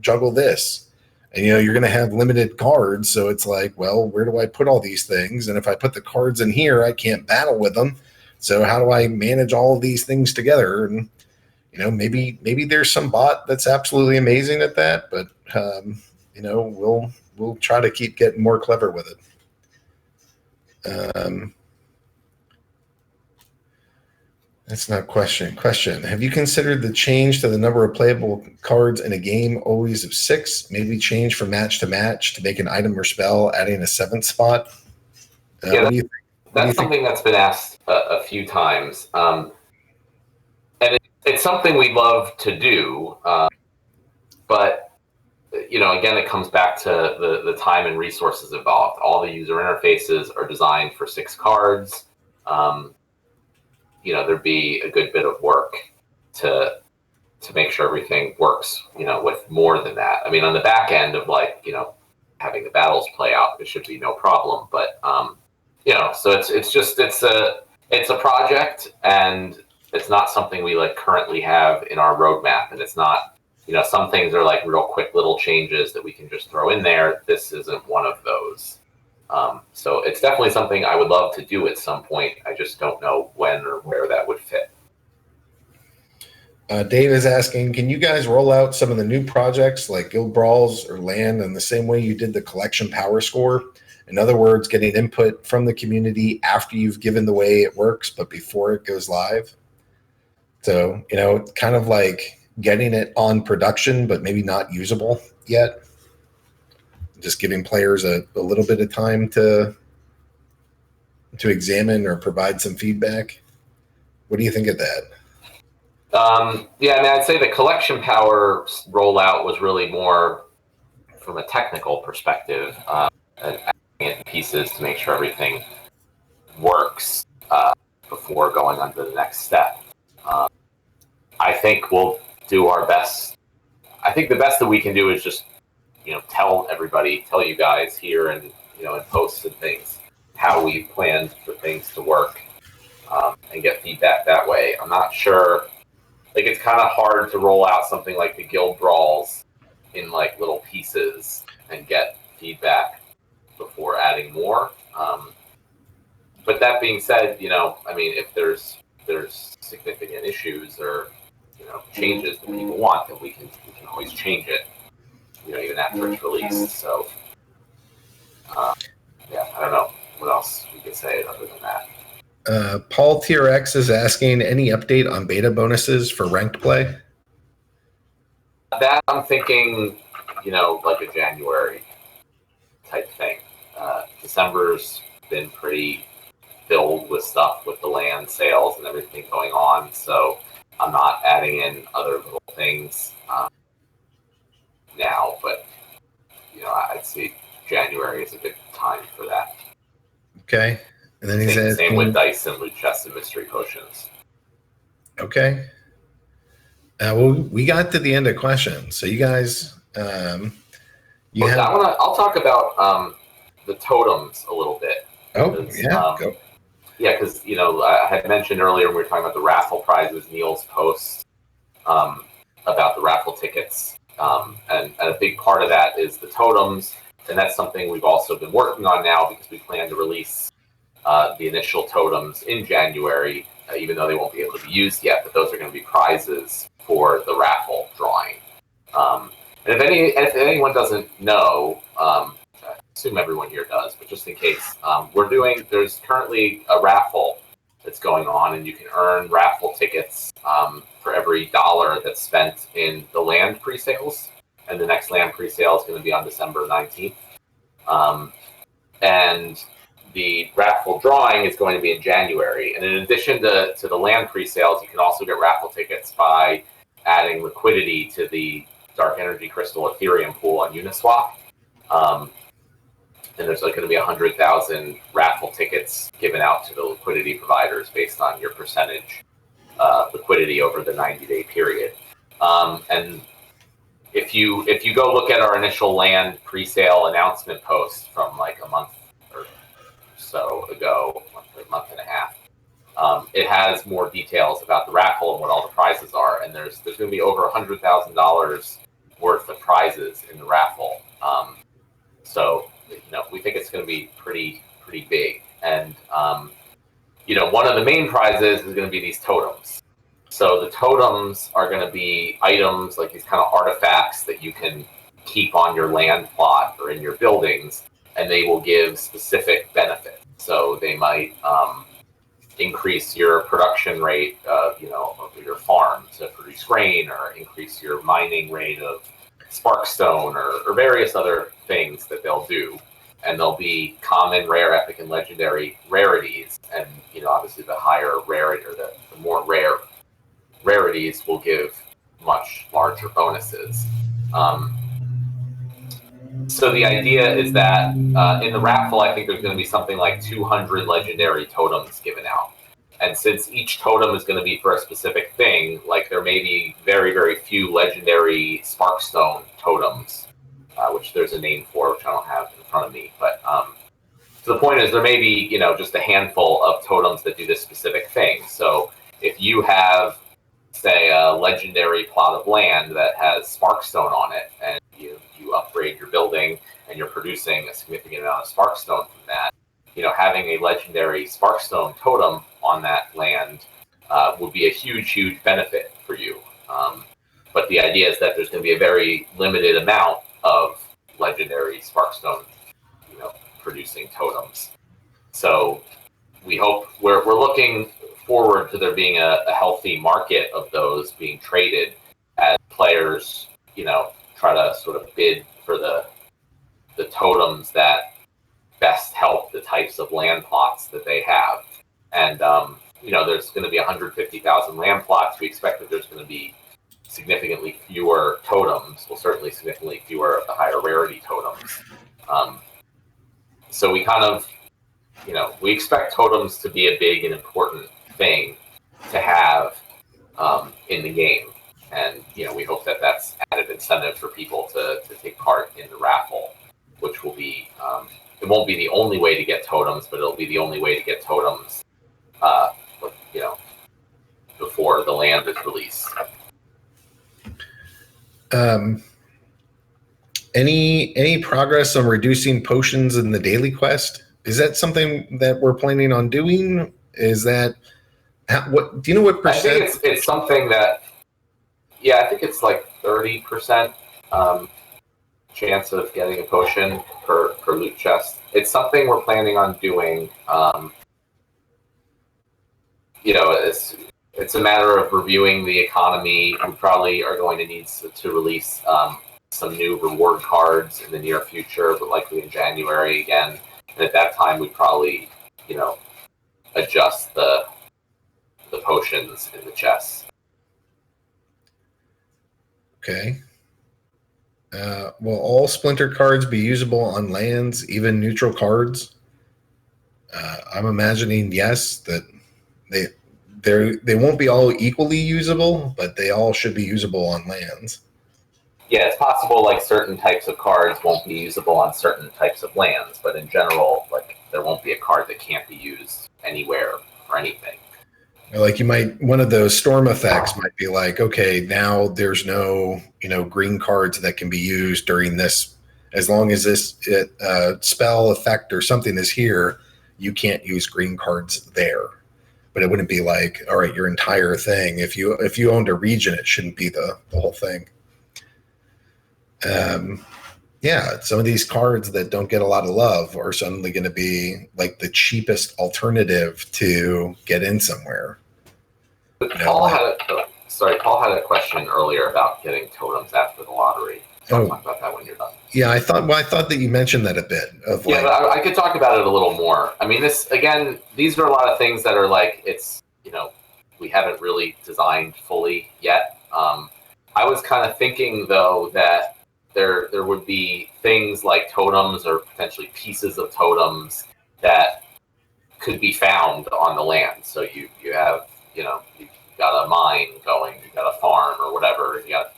Speaker 1: juggle this? And, you're going to have limited cards. So it's like, well, where do I put all these things? And if I put the cards in here, I can't battle with them. So how do I manage all of these things together? And, maybe there's some bot that's absolutely amazing at that. But, we'll try to keep getting more clever with it. That's not question. Have you considered the change to the number of playable cards in a game always of 6? Maybe change from match to match to make an item or spell, adding a 7th spot?
Speaker 2: Yeah, that's something that's been asked a few times. And it's something we'd love to do. But again, it comes back to the time and resources involved. All the user interfaces are designed for 6 cards. There'd be a good bit of work to make sure everything works, with more than that. I mean, on the back end of having the battles play out, it should be no problem. But so it's a project, and it's not something we currently have in our roadmap, and it's not. Some things are like real quick little changes that we can just throw in there. This isn't one of those. So it's definitely something I would love to do at some point. I just don't know when or where that would fit.
Speaker 1: Dave is asking, can you guys roll out some of the new projects like Guild Brawls or Land in the same way you did the collection power score? In other words, getting input from the community after you've given the way it works, but before it goes live. So, kind of like getting it on production, but maybe not usable yet. Just giving players a little bit of time to examine or provide some feedback. What do you think of that?
Speaker 2: Yeah, I mean, I'd say the collection power rollout was really more from a technical perspective, and adding in pieces to make sure everything works before going on to the next step. I think we'll do our best. I think the best that we can do is just, tell you guys here and, in posts and things, how we planned for things to work, and get feedback that way. I'm not sure, it's kind of hard to roll out something like the guild brawls in little pieces and get feedback before adding more. But that being said, if there's significant issues or changes that people want, then we can always change it, even after it's released. So I don't know what else we could say other than that.
Speaker 1: Paul TRX is asking, any update on beta bonuses for ranked play?
Speaker 2: That I'm thinking, a January type thing. December's been pretty filled with stuff with the land sales and everything going on, so I'm not adding in other little things now, but I'd say January is a good time for that.
Speaker 1: Okay. And then he says
Speaker 2: same with dice and loot chests and mystery potions.
Speaker 1: Okay. Well, we got to the end of questions, so you guys, I'll
Speaker 2: talk about the totems a little bit.
Speaker 1: Oh, yeah, go.
Speaker 2: Yeah, because, I had mentioned earlier when we were talking about the raffle prizes, Neil's post about the raffle tickets. And a big part of that is the totems. And that's something we've also been working on now because we plan to release the initial totems in January, even though they won't be able to be used yet. But those are going to be prizes for the raffle drawing. And if anyone doesn't know, I assume everyone here does, but just in case, there's currently a raffle that's going on, and you can earn raffle tickets for every $1 that's spent in the land pre-sales, and the next land pre-sale is going to be on December 19th. And the raffle drawing is going to be in January. And in addition to the land pre-sales, you can also get raffle tickets by adding liquidity to the Dark Energy Crystal Ethereum pool on Uniswap. And there's going to be 100,000 raffle tickets given out to the liquidity providers based on your percentage liquidity over the 90-day period. And if you go look at our initial land pre-sale announcement post from a month or so ago, a month and a half, it has more details about the raffle and what all the prizes are. And there's going to be over $100,000 worth of prizes in the raffle. So we think it's going to be pretty big. And, one of the main prizes is going to be these totems. So the totems are going to be items like these kind of artifacts that you can keep on your land plot or in your buildings, and they will give specific benefits. So they might increase your production rate of your farm to produce grain, or increase your mining rate of sparkstone, or various other things that they'll do. And they'll be common, rare, epic, and legendary rarities. And obviously the higher rarity, or the more rare rarities, will give much larger bonuses. So the idea is that in the raffle, I think there's going to be something like 200 legendary totems given out. And since each totem is going to be for a specific thing, there may be very, very few legendary Sparkstone totems, which there's a name for, which I don't have in front of me. But so the point is, there may be, just a handful of totems that do this specific thing. So if you have, say, a legendary plot of land that has Sparkstone on it, and you upgrade your building and you're producing a significant amount of Sparkstone from that, having a legendary Sparkstone totem on that land would be a huge, huge benefit for you. But the idea is that there's going to be a very limited amount of legendary Sparkstone, producing totems. So we hope we're looking forward to there being a healthy market of those being traded as players, try to sort of bid for the totems that best help the types of land plots that they have. And, there's going to be 150,000 land plots. We expect that there's going to be significantly fewer totems, well, certainly significantly fewer of the higher rarity totems. So we kind of we expect totems to be a big and important thing to have in the game. And, we hope that that's added incentive for people to take part in the raffle, which will be, it won't be the only way to get totems, but it'll be the only way to get totems, before the land is released.
Speaker 1: Any progress on reducing potions in the daily quest? Is that something that we're planning on doing? Is that what? Do you know what percent?
Speaker 2: I think it's something that, I think it's like 30% chance of getting a potion per loot chest. It's something we're planning on doing. It's a matter of reviewing the economy. We probably are going to need to release some new reward cards in the near future, but likely in January again. And at that time, we'd probably, adjust the potions in the chests.
Speaker 1: Okay. Will all splinter cards be usable on lands, even neutral cards? I'm imagining yes, that they won't be all equally usable, but they all should be usable on lands.
Speaker 2: Yeah, it's possible like certain types of cards won't be usable on certain types of lands, but in general, like there won't be a card that can't be used anywhere or anything.
Speaker 1: Like one of those storm effects might be like, okay, now there's no, green cards that can be used during this. As long as this spell effect or something is here, you can't use green cards there. But it wouldn't be like, all right, your entire thing. If you owned a region, it shouldn't be the whole thing. Some of these cards that don't get a lot of love are suddenly going to be like the cheapest alternative to get in somewhere.
Speaker 2: Paul had a question earlier about getting totems after the lottery. Talk about that when you're done.
Speaker 1: Yeah, I thought that you mentioned that a bit.
Speaker 2: But I could talk about it a little more. I mean, these are a lot of things that are like, it's, we haven't really designed fully yet. I was kind of thinking though that there would be things like totems or potentially pieces of totems that could be found on the land. So you have, you've got a mine going, you've got a farm or whatever, you got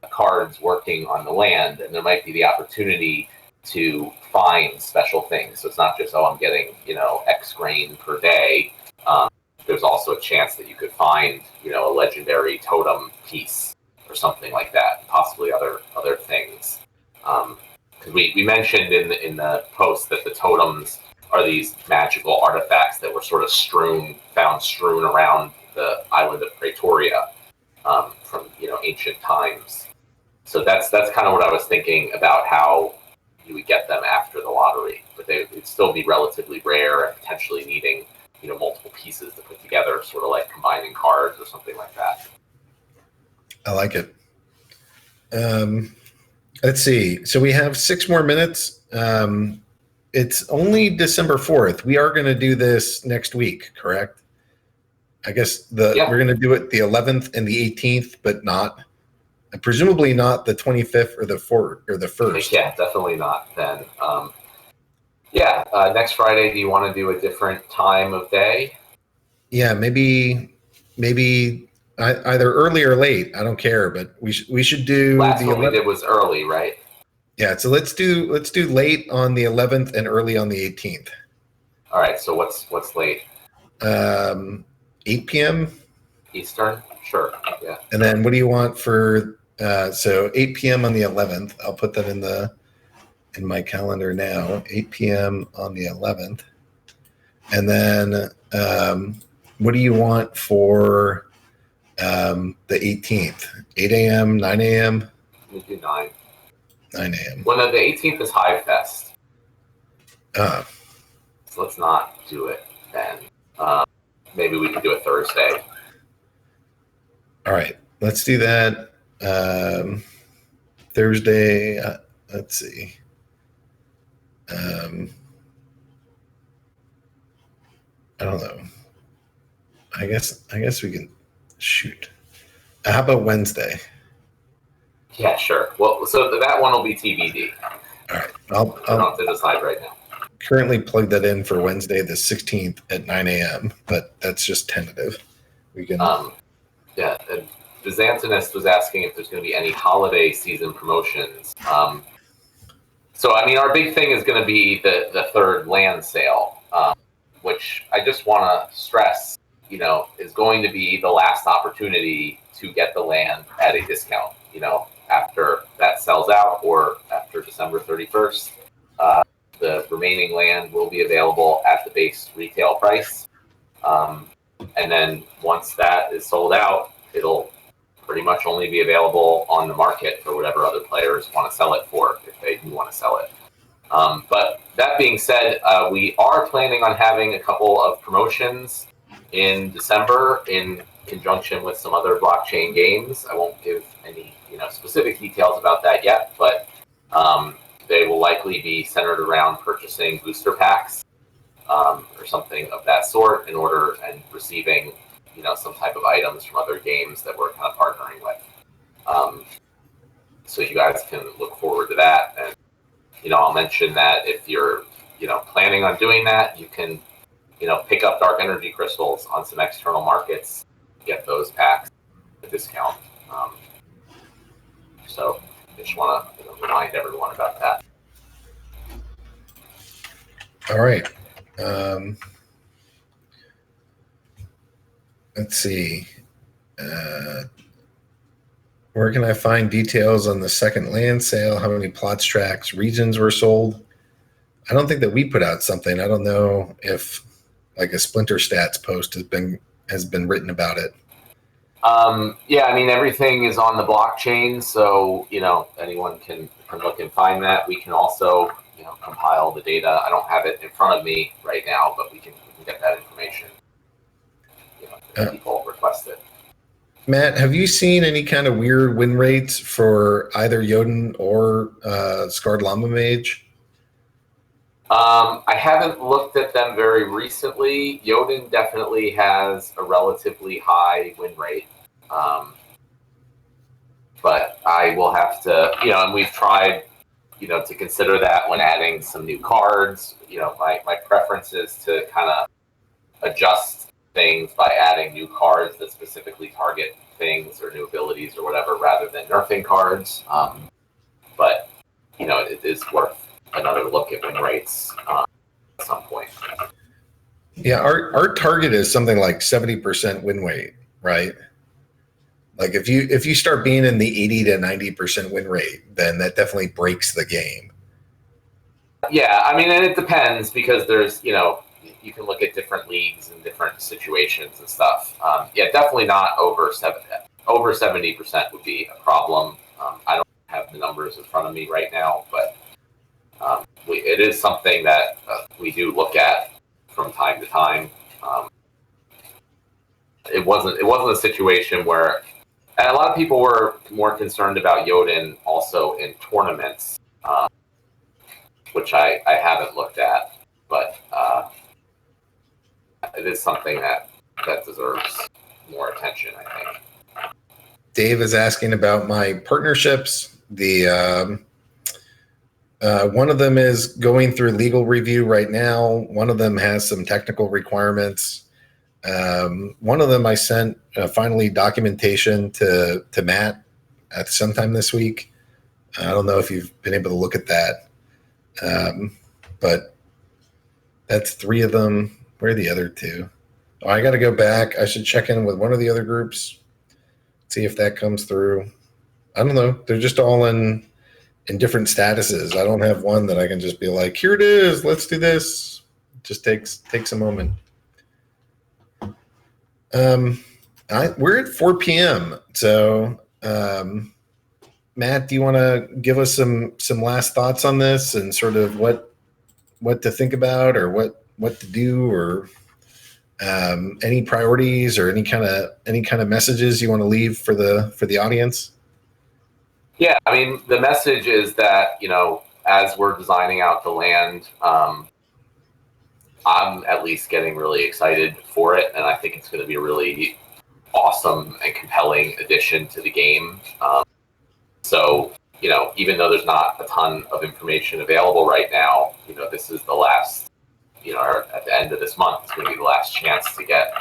Speaker 2: cards working on the land, and there might be the opportunity to find special things. So it's not just, I'm getting, X grain per day. There's also a chance that you could find, a legendary totem piece or something like that, possibly other things. Because we mentioned in the post that the totems are these magical artifacts that were sort of found strewn around the island of Praetoria from ancient times. So that's kind of what I was thinking about, how you would get them after the lottery, but they would still be relatively rare and potentially needing multiple pieces to put together, sort of like combining cards or something like that.
Speaker 1: I like it. Let's see. So we have 6 more minutes. It's only December 4th. We are going to do this next week, correct? I guess we're going to do it the 11th and the 18th, but presumably not the 25th or the 4th or the 1st.
Speaker 2: Yeah, definitely not then. Next Friday, do you want to do a different time of day?
Speaker 1: Yeah, maybe either early or late. I don't care, but we should do.
Speaker 2: Last one we did was early, right?
Speaker 1: Yeah, so let's do late on the 11th and early on the 18th.
Speaker 2: All right. So what's late?
Speaker 1: 8 p.m.
Speaker 2: Eastern. Sure. Yeah.
Speaker 1: And then what do you want for? So 8 p.m. on the 11th. I'll put that in my calendar now. 8 p.m. on the 11th. And then what do you want for the 18th? 8 a.m., 9 a.m.?
Speaker 2: We do 9.
Speaker 1: 9 a.m.
Speaker 2: Well, no, the 18th is HIVE Fest. So let's not do it then. Maybe we can do it Thursday.
Speaker 1: All right, let's do that. Thursday. Let's see. I don't know. I guess we can shoot. How about Wednesday?
Speaker 2: Yeah, sure. Well, so that one will be TBD.
Speaker 1: All right.
Speaker 2: I don't have to decide right now.
Speaker 1: currently plugged that in for Wednesday the 16th at 9 a.m., but that's just tentative. We can.
Speaker 2: Yeah, and Byzantinist was asking if there's going to be any holiday season promotions. So, I mean, our big thing is going to be the third land sale, which I just want to stress, is going to be the last opportunity to get the land at a discount, after that sells out or after December 31st. The remaining land will be available at the base retail price. And then once that is sold out, it'll pretty much only be available on the market for whatever other players want to sell it for, if they do want to sell it. But that being said, we are planning on having a couple of promotions in December in conjunction with some other blockchain games. I won't give any specific details about that yet, but they will likely be centered around purchasing booster packs or something of that sort and receiving some type of items from other games that we're kind of partnering with. So you guys can look forward to that. And I'll mention that if you're planning on doing that, you can pick up dark energy crystals on some external markets, get those packs at a discount. So just want to remind everyone about that.
Speaker 1: All right. Let's see. Where can I find details on the second land sale? How many plots, tracks, regions were sold? I don't think that we put out something. I don't know if like a Splinter Stats post has been written about it.
Speaker 2: Yeah, I mean, everything is on the blockchain, so anyone can look and find that. We can also compile the data. I don't have it in front of me right now, but we can get that information. If people request it.
Speaker 1: Matt, have you seen any kind of weird win rates for either Jotun or Scarred Llama Mage?
Speaker 2: I haven't looked at them very recently. Jotun definitely has a relatively high win rate. But I will have to, and we've tried, to consider that when adding some new cards. My preference is to kind of adjust things by adding new cards that specifically target things or new abilities or whatever, rather than nerfing cards. But it is worth another look at win rates at some point.
Speaker 1: Yeah, our target is something like 70% win rate, right? Like if you start being in the 80 to 90% win rate, then that definitely breaks the game.
Speaker 2: Yeah, I mean, and it depends because there's you can look at different leagues and different situations and stuff. Yeah, definitely not over 70%. Over 70% would be a problem. I don't have the numbers in front of me right now, but it is something that we do look at from time to time. It wasn't a situation where, and a lot of people were more concerned about Jotun also in tournaments, which I haven't looked at, but it is something that deserves more attention, I think.
Speaker 1: Dave is asking about my partnerships. The one of them is going through legal review right now. One of them has some technical requirements. One of them I sent finally documentation to Matt at sometime this week. I don't know if you've been able to look at that, but that's 3 of them. Where are the other 2? Oh, I got to go back. I should check in with one of the other groups, see if that comes through. I don't know. They're just all in different statuses. I don't have one that I can just be like, here it is, let's do this. It just takes a moment. We're at 4 p.m. So, Matt, do you want to give us some last thoughts on this and sort of what to think about or what to do, or any priorities or any kind of messages you want to leave for the audience?
Speaker 2: Yeah, I mean, the message is that, as we're designing out the land, I'm at least getting really excited for it, and I think it's going to be a really awesome and compelling addition to the game. So, even though there's not a ton of information available right now, this is the last, or at the end of this month, it's going to be the last chance to get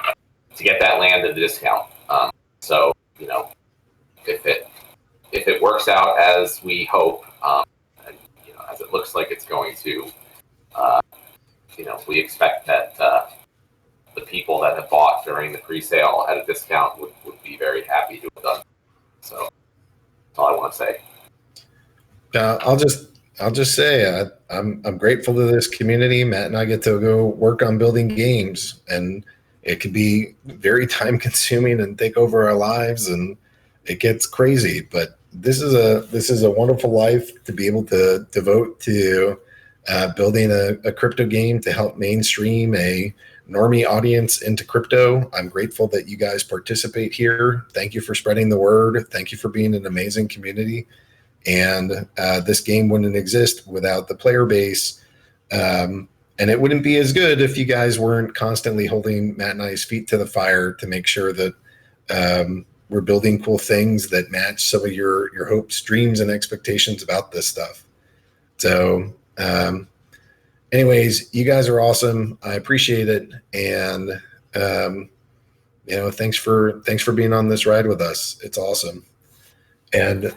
Speaker 2: that land at a discount. So, if it works out as we hope, and, as it looks like it's going to, we expect that the people that have bought during the pre-sale at a discount would be very happy to have done. So that's all I want to say.
Speaker 1: I'll just say I'm grateful to this community. Matt and I get to go work on building games, and it can be very time consuming and take over our lives, and it gets crazy. But this is a wonderful life to be able to devote to building a crypto game to help mainstream a normie audience into crypto. I'm grateful that you guys participate here. Thank you for spreading the word. Thank you for being an amazing community. And this game wouldn't exist without the player base. And it wouldn't be as good if you guys weren't constantly holding Matt and I's feet to the fire to make sure that we're building cool things that match some of your hopes, dreams, and expectations about this stuff. So anyways, you guys are awesome. I appreciate it. And, thanks for being on this ride with us. It's awesome. And,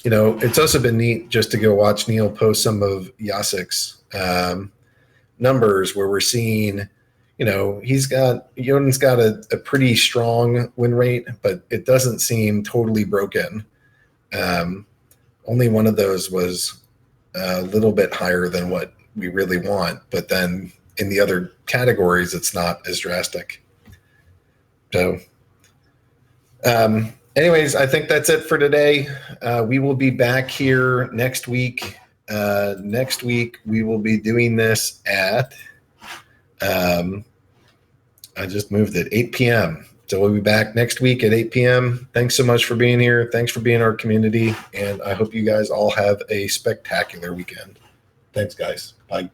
Speaker 1: it's also been neat just to go watch Neil post some of Yasek's numbers where we're seeing, Yoden's got a pretty strong win rate, but it doesn't seem totally broken. Only one of those was a little bit higher than what we really want, but then in the other categories, it's not as drastic. So, anyways, I think that's it for today. We will be back here next week. Next week, we will be doing this at, I just moved it, 8 p.m. So we'll be back next week at 8 p.m. Thanks so much for being here. Thanks for being our community. And I hope you guys all have a spectacular weekend. Thanks, guys. Bye.